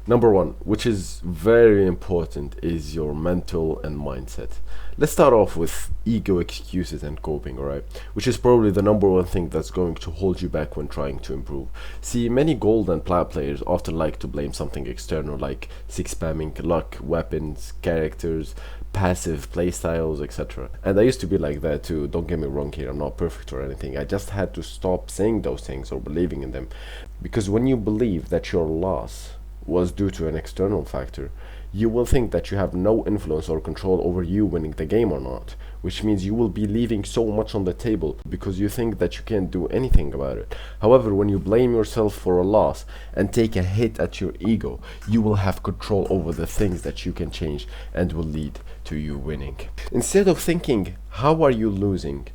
Number one, which is very important, is your mental and mindset. Let's start off with ego, excuses, and coping, alright? Which is probably the number one thing that's going to hold you back when trying to improve. See, many gold and plat players often like to blame something external like six spamming, luck, weapons, characters, passive playstyles, etc. And I used to be like that too. Don't get me wrong here, I'm not perfect or anything. I just had to stop saying those things or believing in them. Because when you believe that your loss was due to an external factor, you will think that you have no influence or control over you winning the game or not, which means you will be leaving so much on the table because you think that you can't do anything about it. However, when you blame yourself for a loss and take a hit at your ego, you will have control over the things that you can change and will lead to you winning. Instead of thinking, how are you losing?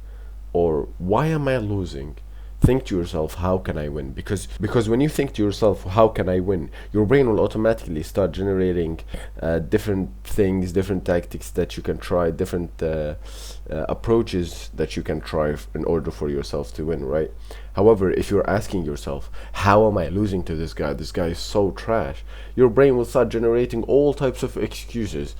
Or why am I losing? Think to yourself, how can I win? Because when you think to yourself, how can I win, your brain will automatically start generating different things, different tactics that you can try, different approaches that you can try in order for yourself to win, right? However, if you're asking yourself, how am I losing to this guy? This guy is so trash. Your brain will start generating all types of excuses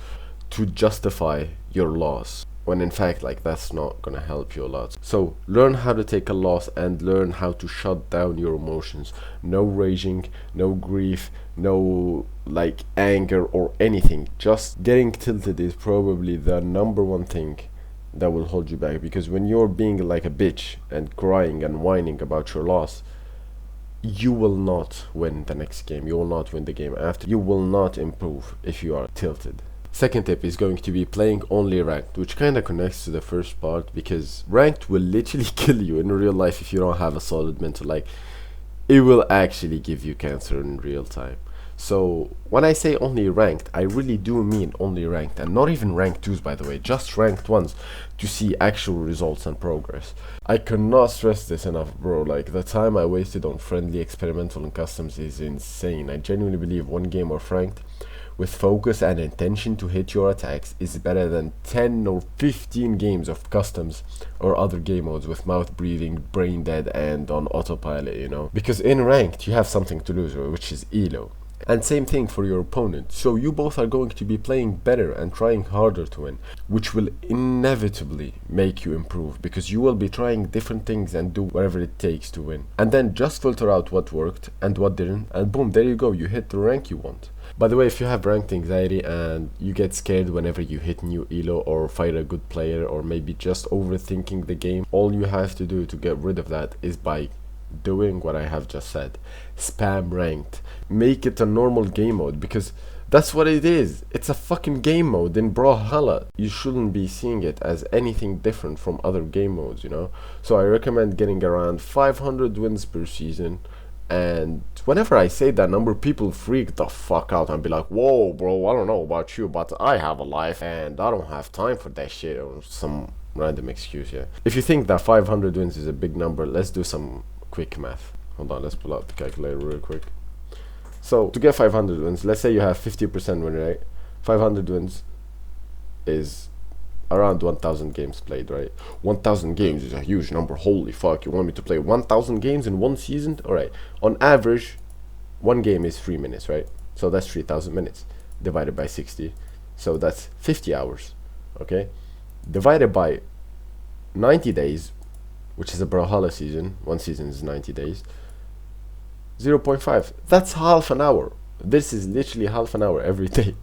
to justify your loss, when in fact, like, that's not gonna help you a lot. So learn how to take a loss and learn how to shut down your emotions. No raging, no grief, no like anger or anything. Just getting tilted is probably the number one thing that will hold you back, because when you're being like a bitch and crying and whining about your loss, you will not win the next game. You will not win the game after. You will not improve if you are tilted. Second tip is going to be playing only ranked, which kind of connects to the first part, because ranked will literally kill you in real life if you don't have a solid mental. Like, it will actually give you cancer in real time. So when I say only ranked, I really do mean only ranked, and not even ranked 2s, by the way, just ranked ones, to see actual results and progress. I cannot stress this enough, bro. Like, the time I wasted on friendly, experimental, and customs is insane. I genuinely believe one game of ranked with focus and intention to hit your attacks is better than 10 or 15 games of customs or other game modes with mouth breathing, brain dead, and on autopilot, you know? Because in ranked, you have something to lose, which is elo. And same thing for your opponent. So you both are going to be playing better and trying harder to win, which will inevitably make you improve, because you will be trying different things and do whatever it takes to win. And then just filter out what worked and what didn't, and boom, there you go, you hit the rank you want. By the way, if you have ranked anxiety and you get scared whenever you hit new elo or fight a good player, or maybe just overthinking the game, all you have to do to get rid of that is by doing what I have just said. Spam ranked. Make it a normal game mode, because that's what it is. It's a fucking game mode in Brawlhalla. You shouldn't be seeing it as anything different from other game modes, you know? So I recommend getting around 500 wins per season. And whenever I say that number, people freak the fuck out and be like, whoa bro, I don't know about you, but I have a life and I don't have time for that shit, or some random excuse. Yeah, if you think that 500 wins is a big number, let's do some quick math. Hold on, let's pull out the calculator real quick. So to get 500 wins, let's say you have 50% win rate. 500 wins is around 1000 games played, right? 1000 games is a huge number. Holy fuck, you want me to play 1000 games in one season? Alright, on average, one game is 3 minutes, right? So that's 3000 minutes divided by 60. So that's 50 hours, okay? Divided by 90 days, which is a Brawlhalla season. One season is 90 days. 0.5. That's half an hour. This is literally half an hour every day.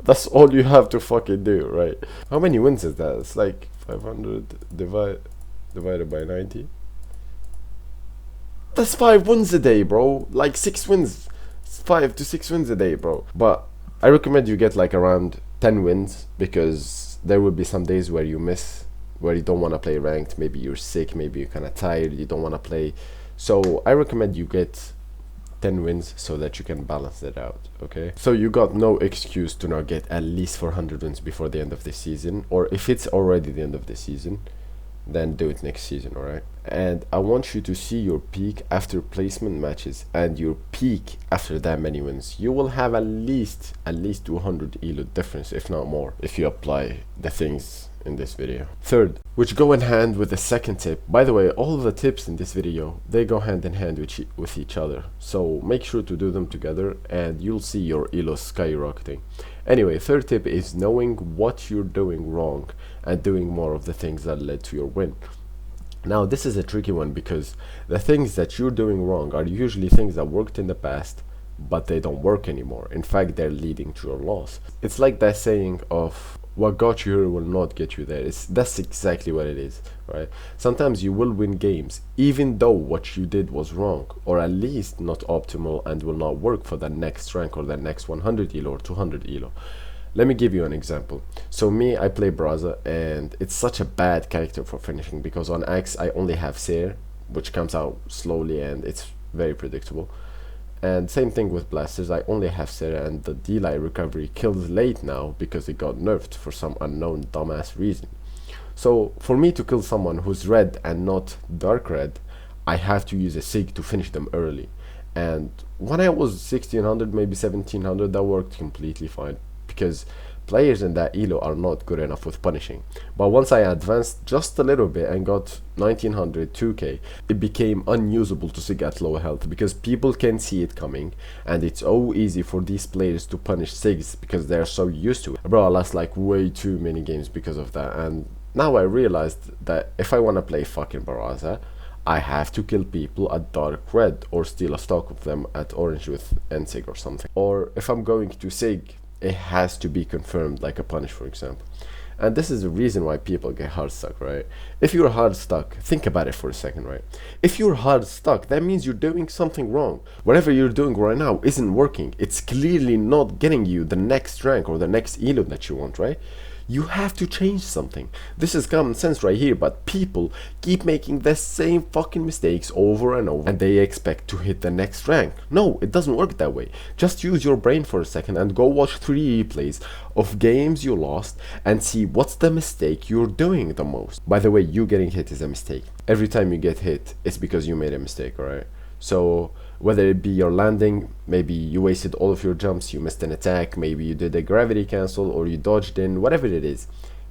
That's all you have to fucking do, right? How many wins is that? It's like 500 divided by 90. That's 5 wins a day, bro. Like 6 wins. 5 to 6 wins a day, bro. But I recommend you get like around 10 wins, because there will be some days where you miss, where you don't want to play ranked. Maybe you're sick, maybe you're kind of tired, you don't want to play. So I recommend you get 10 wins so that you can balance it out, okay? So you got no excuse to not get at least 400 wins before the end of the season, or if it's already the end of the season, then do it next season, alright? And I want you to see your peak after placement matches and your peak after that many wins. You will have at least 200 elo difference, if not more, if you apply the things in this video. Third, which go in hand with the second tip. By the way, all the tips in this video, they go hand in hand with each other. So make sure to do them together and you'll see your elo skyrocketing. Anyway, third tip is knowing what you're doing wrong and doing more of the things that led to your win. Now, this is a tricky one because the things that you're doing wrong are usually things that worked in the past, but they don't work anymore. In fact, they're leading to your loss. It's like that saying of what got you here will not get you there. That's exactly what it is, right? Sometimes you will win games even though what you did was wrong, or at least not optimal, and will not work for the next rank or the next 100 elo or 200 elo. Let me give you an example. So me, I play Brawlhalla, and it's such a bad character for finishing because on Axe I only have Seer, which comes out slowly and it's very predictable. And same thing with blasters, I only have Seer, and the delay recovery kills late now because it got nerfed for some unknown dumbass reason. So for me to kill someone who's red and not dark red, I have to use a sig to finish them early. And when I was 1600, maybe 1700, that worked completely fine, because players in that elo are not good enough with punishing. But once I advanced just a little bit and got 1900, 2k, it became unusable to sig at low health because people can see it coming, and it's so easy for these players to punish sigs because they're so used to it. Bro, I lost like way too many games because of that, and now I realized that if I want to play fucking Brawlhalla, I have to kill people at dark red or steal a stock of them at orange with NSIG or something. Or if I'm going to sig, it has to be confirmed, like a punish, for example. And this is the reason why people get hard stuck, right? If you're hard stuck, think about it for a second, right? If you're hard stuck, that means you're doing something wrong. Whatever you're doing right now isn't working. It's clearly not getting you the next rank or the next elo that you want, right? You have to change something. This is common sense right here, but people keep making the same fucking mistakes over and over, and they expect to hit the next rank. No, it doesn't work that way. Just use your brain for a second and go watch 3 replays of games you lost and see what's the mistake you're doing the most. By the way, you getting hit is a mistake. Every time you get hit, it's because you made a mistake, alright? So whether it be your landing, maybe you wasted all of your jumps, you missed an attack, maybe you did a gravity cancel or you dodged in, whatever it is,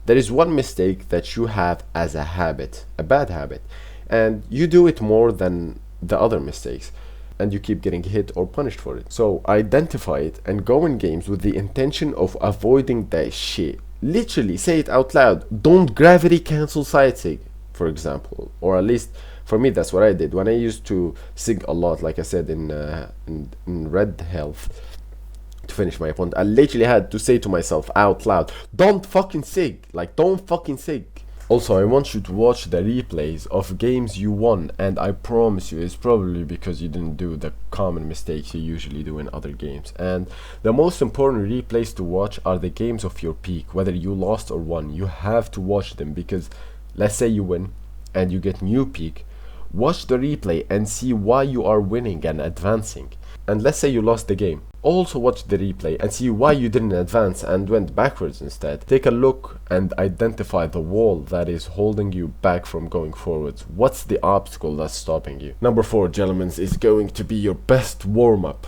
there is one mistake that you have as a habit, a bad habit, and you do it more than the other mistakes, and you keep getting hit or punished for it. So identify it and go in games with the intention of avoiding that shit. Literally say it out loud. Don't gravity cancel side sig, for example, or at least for me, that's what I did. When I used to sig a lot, like I said, in red health, to finish my opponent, I literally had to say to myself out loud, don't fucking sig, like don't fucking sig. Also, I want you to watch the replays of games you won, and I promise you it's probably because you didn't do the common mistakes you usually do in other games. And the most important replays to watch are the games of your peak, whether you lost or won. You have to watch them because let's say you win and you get new peak. Watch the replay and see why you are winning and advancing. And let's say you lost the game. Also watch the replay and see why you didn't advance and went backwards instead. Take a look and identify the wall that is holding you back from going forwards. What's the obstacle that's stopping you? Number 4, gentlemen, is going to be your best warm-up,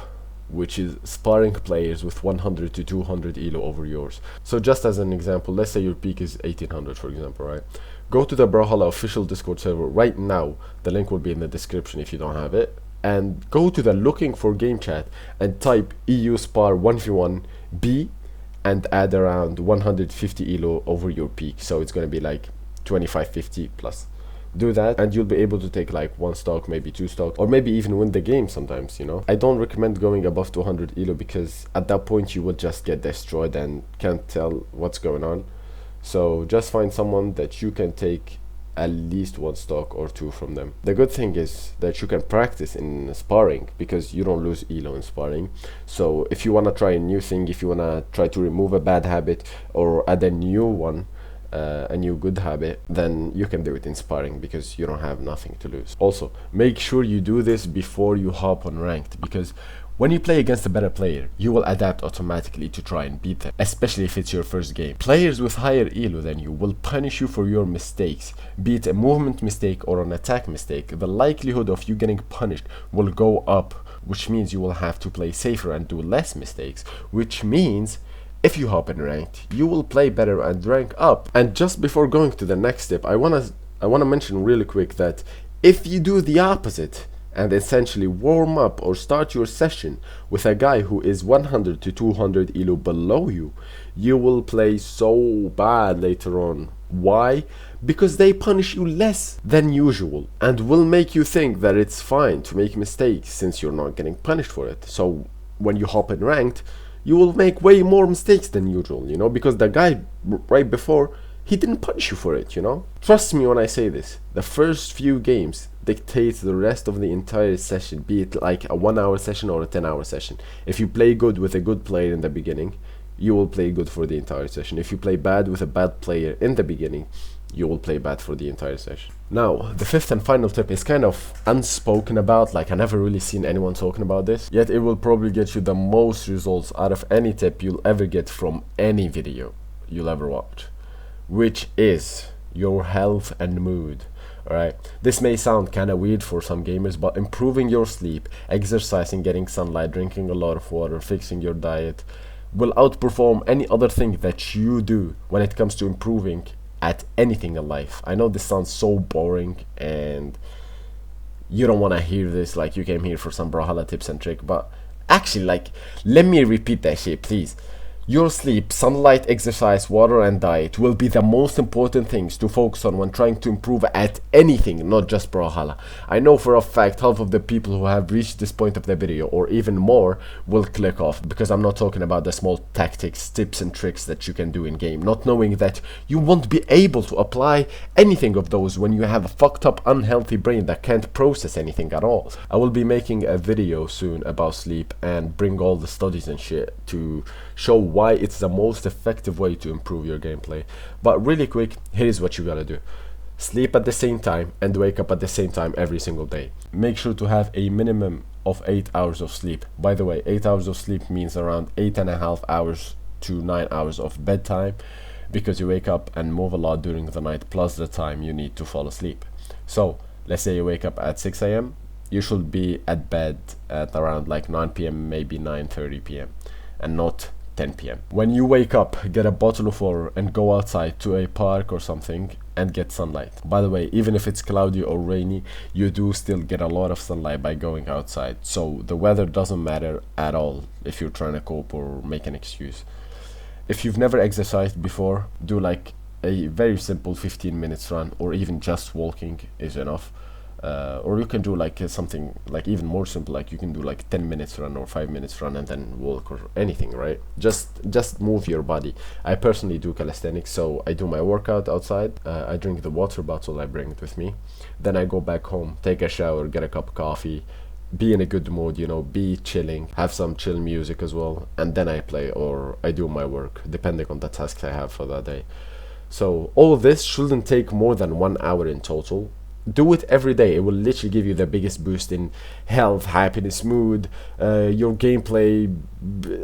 which is sparring players with 100 to 200 elo over yours. So just as an example, let's say your peak is 1800, for example, right? Go to the Brawlhalla official Discord server right now. The link will be in the description if you don't have it. And go to the looking for game chat and type EU Spar 1v1 B and add around 150 elo over your peak. So it's going to be like 2550 plus. Do that and you'll be able to take like 1 stock, maybe 2 stock, or maybe even win the game sometimes, you know. I don't recommend going above 200 elo because at that point you would just get destroyed and can't tell what's going on. So just find someone that you can take at least 1 stock or 2 from them. The good thing is that you can practice in sparring because you don't lose elo in sparring. So if you want to try a new thing, if you want to try to remove a bad habit or add a new one, a new good habit, then you can do it in sparring because you don't have nothing to lose. Also, make sure you do this before you hop on ranked, because when you play against a better player, you will adapt automatically to try and beat them, especially if it's your first game. Players with higher elo than you will punish you for your mistakes, be it a movement mistake or an attack mistake. The likelihood of you getting punished will go up, which means you will have to play safer and do less mistakes, which means if you hop in ranked, you will play better and rank up. And just before going to the next step, I wanna mention really quick that if you do the opposite and essentially warm up or start your session with a guy who is 100 to 200 elo below you, you will play so bad later on. Why? Because they punish you less than usual and will make you think that it's fine to make mistakes since you're not getting punished for it. So when you hop in ranked, you will make way more mistakes than usual, you know, because the guy right before, he didn't punish you for it, you know. Trust me when I say this, the first few games dictates the rest of the entire session, be it like a 1 hour session or a 10-hour session. If you play good with a good player in the beginning, you will play good for the entire session. If you play bad with a bad player in the beginning, you will play bad for the entire session. Now, the fifth and final tip is kind of unspoken about, like I never really seen anyone talking about this, yet it will probably get you the most results out of any tip you'll ever get from any video you'll ever watch, which is your health and mood. Alright, this may sound kind of weird for some gamers, but improving your sleep, exercising, getting sunlight, drinking a lot of water, fixing your diet will outperform any other thing that you do when it comes to improving at anything in life. I know this sounds so boring and you don't want to hear this, like you came here for some Brawlhalla tips and trick, but actually, like, let me repeat that shit, please. Your sleep, sunlight, exercise, water and diet will be the most important things to focus on when trying to improve at anything, not just Brawlhalla. I know for a fact half of the people who have reached this point of the video, or even more, will click off, because I'm not talking about the small tactics, tips and tricks that you can do in game, not knowing that you won't be able to apply anything of those when you have a fucked up unhealthy brain that can't process anything at all. I will be making a video soon about sleep and bring all the studies and shit to show why it's the most effective way to improve your gameplay. But really quick, here's what you gotta do. Sleep at the same time and wake up at the same time every single day. Make sure to have a minimum of 8 hours of sleep. By the way, 8 hours of sleep means around 8.5 hours to 9 hours of bedtime, because you wake up and move a lot during the night plus the time you need to fall asleep. So let's say you wake up at 6 a.m. you should be at bed at around like 9 p.m. maybe 9:30 p.m. and not 10 p.m. When you wake up, get a bottle of water and go outside to a park or something and get sunlight. By the way, even if it's cloudy or rainy, you do still get a lot of sunlight by going outside, so the weather doesn't matter at all if you're trying to cope or make an excuse. If you've never exercised before, do like a very simple 15 minutes run, or even just walking is enough. Or you can do like something like even more simple, like you can do like 10 minutes run or 5 minutes run and then walk or anything, right? Just move your body. I personally do calisthenics, so I do my workout outside. I drink the water bottle, I bring it with me. Then I go back home, take a shower, get a cup of coffee, be in a good mood, you know, be chilling, have some chill music as well, and then I play or I do my work, depending on the tasks I have for that day. So all of this shouldn't take more than 1 hour in total. Do it every day. It will literally give you the biggest boost in health, happiness, mood, your gameplay,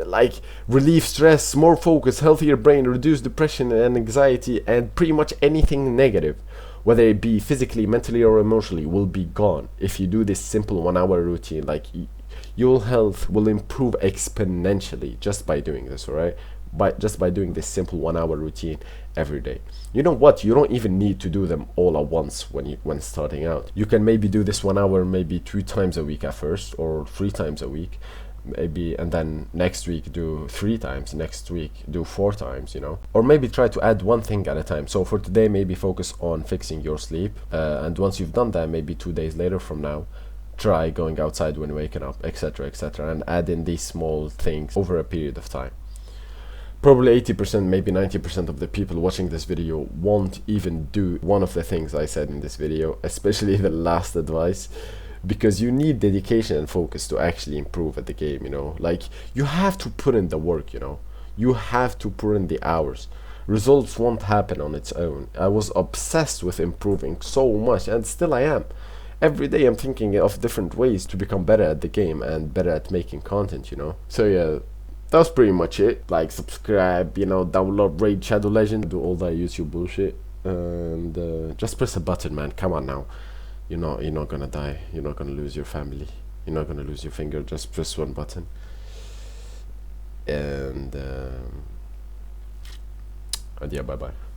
like relieve stress, more focus, healthier brain, reduce depression and anxiety, and pretty much anything negative, whether it be physically, mentally or emotionally, will be gone if you do this simple 1 hour routine. Like, your health will improve exponentially just by doing this, alright? Just by doing this simple 1 hour routine every day. You know what, you don't even need to do them all at once when starting out. You can maybe do this 1 hour maybe 2 times a week at first, or 3 times a week maybe, and then next week do 3 times, next week do 4 times, you know, or maybe try to add one thing at a time. So for today, maybe focus on fixing your sleep, and once you've done that, maybe 2 days later from now, try going outside when waking up, etc., etc., and add in these small things over a period of time. Probably 80%, maybe 90% of the people watching this video won't even do one of the things I said in this video, especially the last advice, because you need dedication and focus to actually improve at the game, you know. Like, you have to put in the work, you know. You have to put in the hours. Results won't happen on its own. I was obsessed with improving so much, and still I am. Every day I'm thinking of different ways to become better at the game and better at making content, you know. So yeah, that's pretty much it. Like, subscribe, you know, download, raid Shadow Legend, do all that YouTube bullshit, and just press a button, man. Come on now. You're not gonna die. You're not gonna lose your family. You're not gonna lose your finger. Just press one button. And And yeah, bye bye.